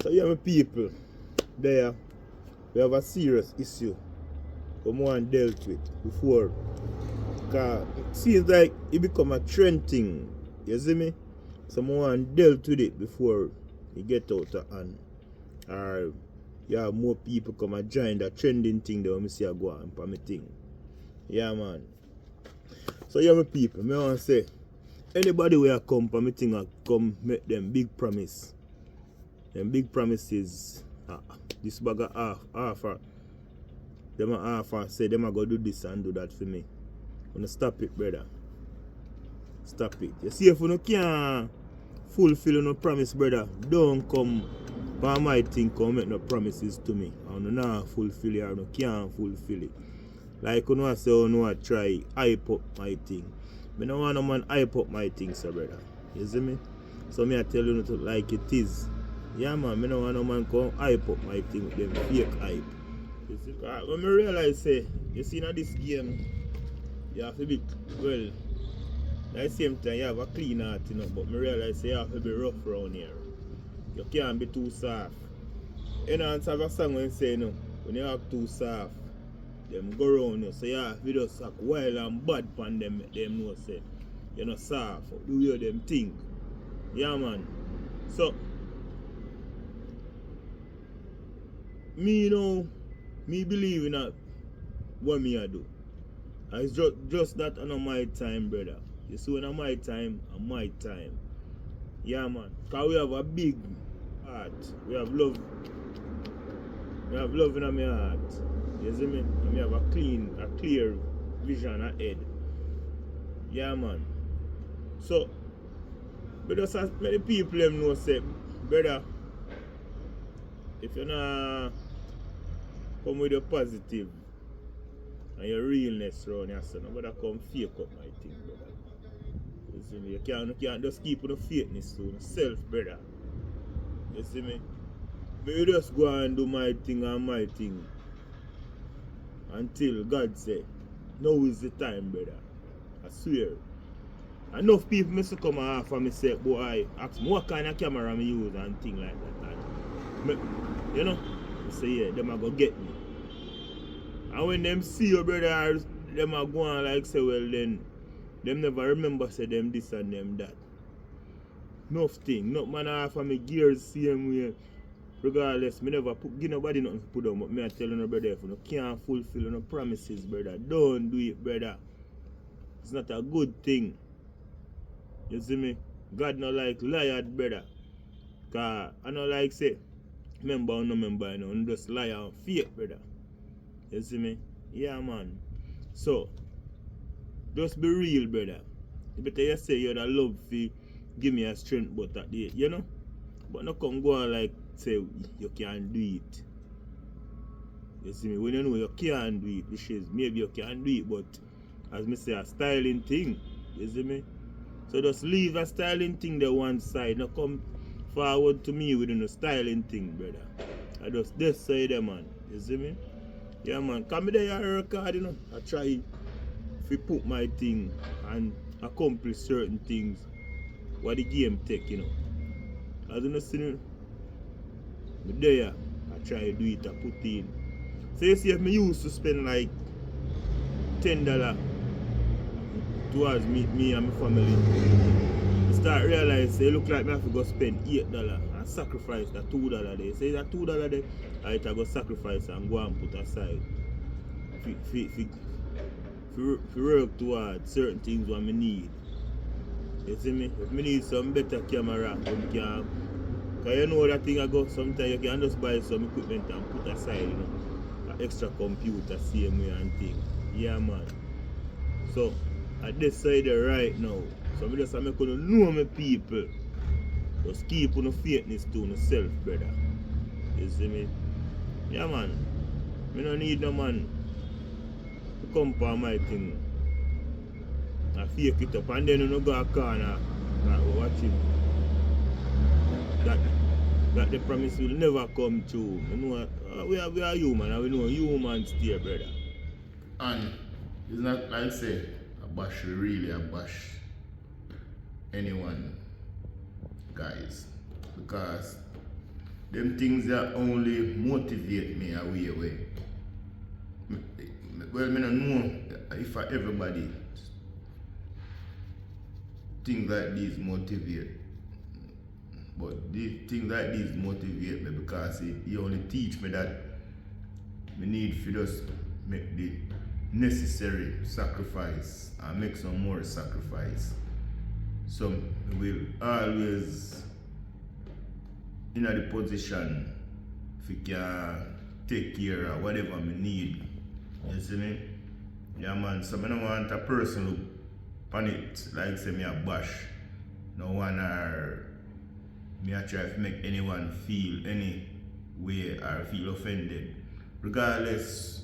So yeah, my people, there we have a serious issue we want dealt with before. Cause it seems like it become a trend thing. You see me? Someone dealt with it before it get out of hand. Or yeah, more people come and join the trending thing that we see a go on for me thing. Yeah man. So yeah my people, me want to say anybody where come for me thing I come make them big promise. Them big promises this bag of offer. Them a offer say them a go do this and do that for me. Wanna stop it, brother. Stop it. You see if you can't fulfill no promise, brother, don't come for my thing come make no promises to me. I don't know fulfill it or no can't fulfill it. Like you know I say you know I try hype up my thing. I don't want no man hype up my thing, so brother. You see me? So me I tell you not like it is. Yeah man, I don't want no man come hype up my thing with them fake hype. You see? When I realize say, you see in this game, you have to be well. At the same time you have a clean heart, you know, but I realize say you have to be rough around here. You can't be too soft. You know, have a song when say, you know, when you have too soft, them go around you. So you have to just act wild and bad upon them, make them know say, you're not soft, do you them think. Yeah man. So, me you know, me believe in that what me I do. And it's just that on my time, brother. You see when on my time, on my time. Yeah man. Cause we have a big heart. We have love. We have love in my heart. You see me? And we have a clear vision ahead. Yeah man. So but just as many people them know say, brother, if you're not come with your positive and your realness around yourself, nobody come fake up my thing, brother. You see me? You can't just keep on the fakeness to yourself, brother. You see me? But you just go and do my thing until God say, now is the time, brother. I swear. Enough people must come and offer me say, boy, ask me what kind of camera I use and thing like that. And, you know, I say yeah, them are gonna get me. And when them see your brother, them are going like say, well then, them never remember say them this and them that. Enough thing, not man offer me gears same way. Regardless, me never give nobody nothing to put on, but me I tell you brother, if you can't fulfill no promises, brother, don't do it, brother. It's not a good thing. You see me? God not like liar, brother. Cause I don't like say, member or no member, you know, and just lie and fake, brother. You see me? Yeah, man. So, just be real, brother. You better you say you're the love for give me a strength, but at the you know? But not come go on like say you can't do it. You see me? When you know you can't do it, which is maybe you can do it, but as me say, a styling thing. You see me? So just leave a styling thing there one side. Now come forward to me with a styling thing, brother. I just say there, man. You see me? Yeah, man. Come there and record, you know. I try to put my thing and accomplish certain things what the game take, you know. As you know, see me there, I try to do it, I put in. So you see if me used to spend like $10 towards me and my family. I start realize it look like me have to go spend $8 and sacrifice that $2 there. Say that $2 there, I go sacrifice and go and put aside. For work towards certain things what I need. You see me? If I need some better camera, because you know that thing I go sometimes you can just buy some equipment and put aside, you know. An extra computer, same way and thing. Yeah man. So at this side right now, so I just make you know my people. Just keep on the faithness to yourself, brother. You see me? Yeah man. I don't need no man to come for my thing. I fake it up and then you go a corner and watch him. That the promise will never come true. You know, we are human and we know humans stay, brother. And it's not like say a bash really a bash anyone, guys, because them things that only motivate me away. Well, I don't know if everybody things like these motivate. But things like these motivate me because it only teach me that we need to just make the necessary sacrifice and make some more sacrifice. So we will always in the position if we can take care of whatever we need. You see me? Yeah man, so I don't want a person who panic like say me a bash. No one or me a try to make anyone feel any way or feel offended. Regardless,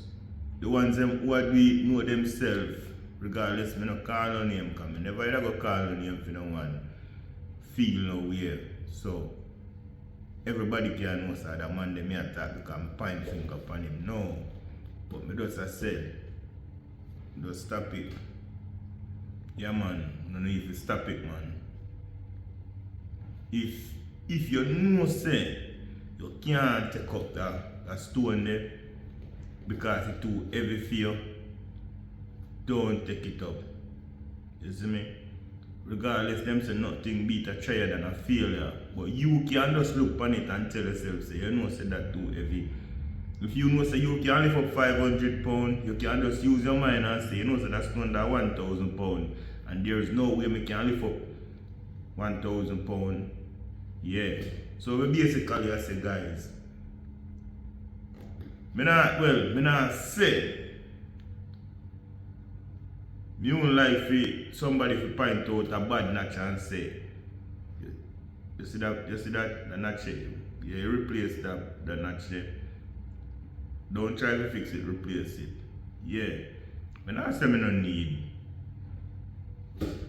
the ones them who we know themselves, regardless, me no call on name, because I never ever go call on name for no one feel no way. So everybody can know that the man they me attack because I point finger upon him. No. But me just said, just stop it. Yeah man, no need to stop it man. If you know say you can't take up that stone there because it's too heavy for you, don't take it up. You see me? Regardless, them say nothing beat a trial than a failure. But you can just look on it and tell yourself, say, you know say that too heavy. If you know say you can lift up 500 pounds, you can just use your mind and say, you know say that's under 1,000 pounds. And there is no way we can lift up 1,000 pounds. Yeah. So we basically I say guys, me not say me don't like for somebody to point out a bad notch and say, you see that the notch there? Yeah, you replace that notch there. Don't try to fix it, replace it. Yeah. Me not say me no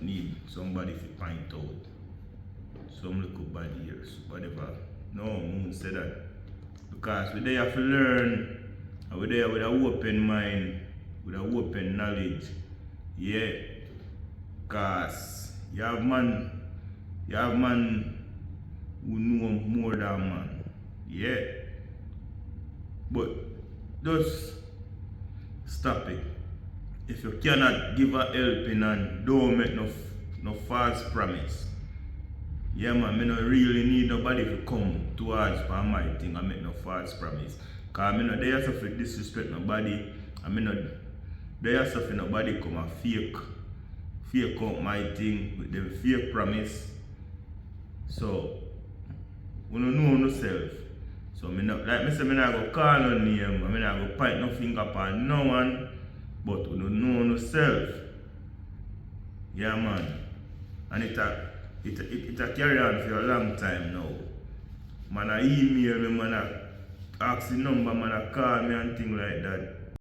need somebody to point out some little bad ears, whatever. No, I won't say that. Because we there have to learn, and we there with an open mind, with an open knowledge. Yeah. Because you have man who know more than man. Yeah. But just stop it. If you cannot give a helping and don't make no false promise. Yeah man, I don't really need nobody to come towards for my thing and make no false promise. Because I don't dare to disrespect nobody. I not dare to nobody come and fake out my thing with them fake promise. So, we don't know yourself. So, like I say, I not go call no name, I not go point no finger upon no one, but we don't know yourself. Yeah man. And it carry on for a long time now. Man a email me, man a ask the number, man a call me and things like that.